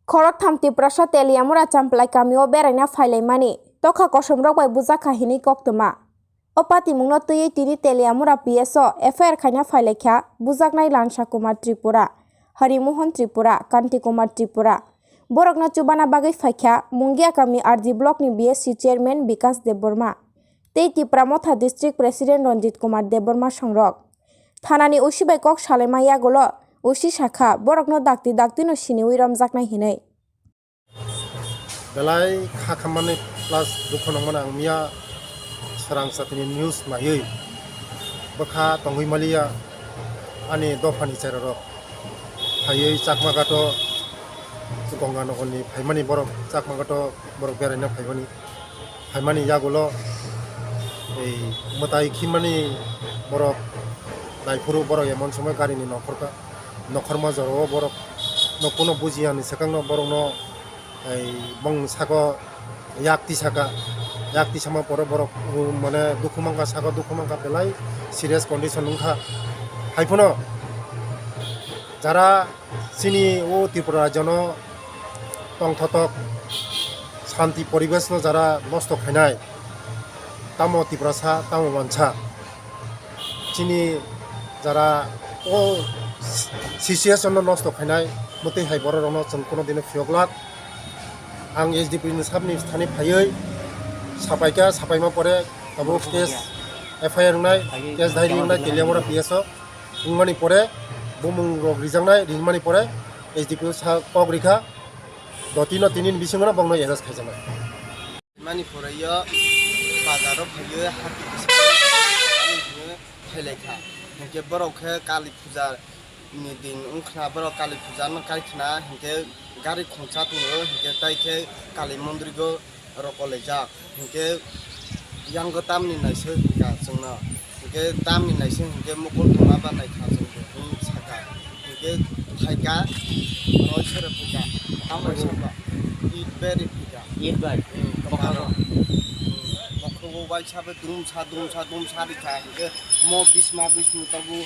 খরক থামতি প্রাসা Teliamura চাম্পলাই কামিও বেড়াইনা ফাইলাইমানি তখা কসমরক by বুজা কাহিনী কক্তমা অপাতি মুংন তুই তিনি তেলিয়ামুরা পিএস এফআইআর খাইনা ফাইলাইখা বুজাকনাই লানসা কুমার ত্রিপুরা হরিমোহন ত্রিপুরা কান্তি কুমার ত্রিপুরা বরকনা চুবানা বাগै ফাইখা মুঙ্গিয়া কামি আরজি ব্লकनि বিএসসি চেয়ারম্যান বিকাশ দেববর্মা তেই ত্রিপুরা ডিস্ट्रिक्ट प्रेसिडेंट रंजित कुमार देबबर्मा संरक थानानि उसिबाय कक सालायमाया गल उसी शाखा बरकनो दाक्ति नो सिनि उइराम जाकनाय हिनै बेलाय खाखामानि प्लास दुखनमन आं मिया सरang सातनि न्यूज नायै बखा तंगैमालिया आनि दफानि चेरर फायै चाकमागाट गंगा नगरनि फाइमानि बरक चाकमागाट बरक बेरायना फाइमानि यागल এই মতাই খিমানি বরক নাইফুরু বরক এমন সময় গাড়িনি নখরমা জর বরক নকুনো বুজিয়ানি সেকাং বরক এই বং সাগ ইয়াকতি সামা পরে বরক মানে দুখুমাঙ্গা সাগ দুখুমাঙ্গা বেলাই সিরিয়াস কন্ডিশন নংখা হাইফুনো যারা চিনি ও ত্রিপুরা রাজ্যন টংথতক শান্তি পরিবেশ যারা নষ্ট খাইনায় তামো ত্রিপুরাসা তামো মানসা চিনি যারা ও সিচুয়েশন নষ্ট খাইনায় মতে হাই बर रनो जों कोनो दिन फियगलात आं एसडीपी नि साबनि स्थानि फायै सापायका सापायमा परे तबो केस एफआईआर नाय केस डायरी नाय तेलियामरा पीएस उंगमानि परे बुमुं रग रिजांनाय रिमानि परे एसडीपी सा कगरिखा दतिनो तिनिन बिसिंगना बंनो एरेस्ट खाइजानाय मानि परेयो बाजाराव फैयो हाथि फैलायखा हिंके बरौखे काली फुजा नि दिन उखना बरौ काली फुजा न काइखना हिंके गारि खंसा दङो हिंके ताइखे काली मन्दिरगो रकलेजा हिंके यांगो तामनि नायसो हिंका जोंनो हिंके तामनि नायसो हिंके मकल थमा बानाय खा जों बेखौ साका हिंके थाइगा रयसरे फुजा आमो साबा ईद बेरि फुजा ईद बाय कमारो बाइसाबे दुमसा दिखा हिंके म 20 मिटारबो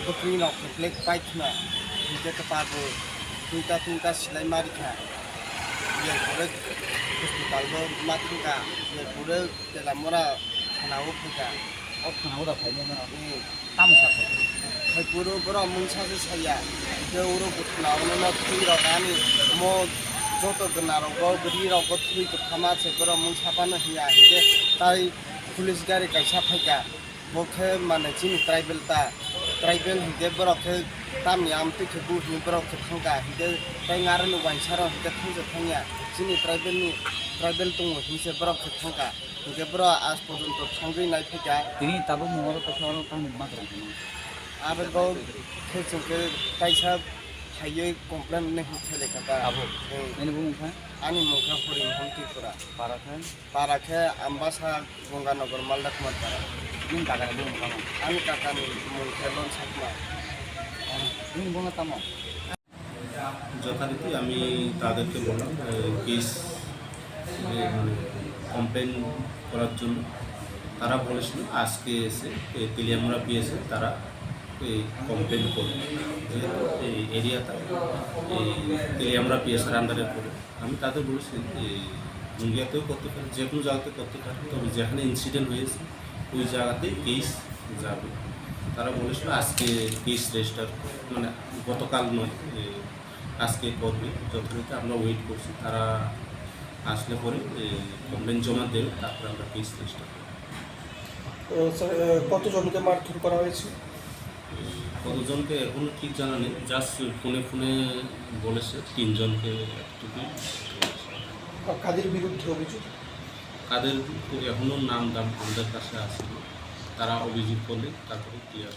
बकरी न फ्लेक पाइखना हिंके कपाबो तुइता सिलाइ मारिखा ये पुरे हस्पिटालबो माथिखा ये पुरे तेलामरा थानाव फैखा अ थानाव दा फाइने न तामसा फाइ पुरो बरा मुंसासे साया जे उरो गुथनाव न थुइ रगानि म जत गनारगो गरि रगो थुइ गथामा से बरा मुंसापानो हिया हिंके ताइ पुलिस गारि काइसा फैखा बखे माने चिनि ट्राइबेल हिंके बरखे तामनि आमति खेबु हि बरखे थांगा हिंके ताइंगार नु वाइसारो हिंके थंजे थांया चिनि ट्राइबेल दङ हिंसे बरखे थांगा हिंके बर आज पर्यन्त थांगै नाय फैगा तिनि ताबो महर तखर तामनि मात्र आबे गौ खेचके ताइसा हायै कमप्लेन ने हिंसे लेखा आबो एने बुंखा आनि मुखा फरि हंतिपुरा पाराखे आम्बासा गंगानगर मालदा कुमार पारा इन काका ने बुंखा आनि काका नि मुखे लन साकमा इन बुंना तामो যথারীতি আমি তাদেরকে বললাম কেস মানে কমপ্লেন করার জন্য তারা বলেছিল আজকে এসে তেলিয়ামুরা পিএসে তারা এই কমপ্লেন করবে যেহেতু এই এরিয়াটা এই তেলিয়ামুরা পিএসের আন্ডারে পড়ে আমি তাদের বলেছি মুঙ্গিয়াতেও করতে পারি যে কোনো জায়গাতে করতে পারি তবে যেখানে ইনসিডেন্ট হয়েছে ওই জায়গাতেই কেস যাবে তারা বলেছিল আজকে কেস রেজিস্টার মানে গতকাল নয় আজকে করবে যথারীতি আমরা ওয়েট করছি তারা আসলে পরে কমপ্লেন জমা দেবে তারপরে আমরা কেস রেজিস্টার করব। তো স্যার কতজনকে মারধর করা হয়েছে কতজনকে এখনো ঠিক জানা নেই জাস্ট ফোনে বলেছে 3 জনকে একটুকু কাদের বিরুদ্ধে অভিযোগ কাদের এখনো নাম দাম আমাদের কাছে আসেনি তারা অভিযোগ করলে তারপরে ক্লিয়ার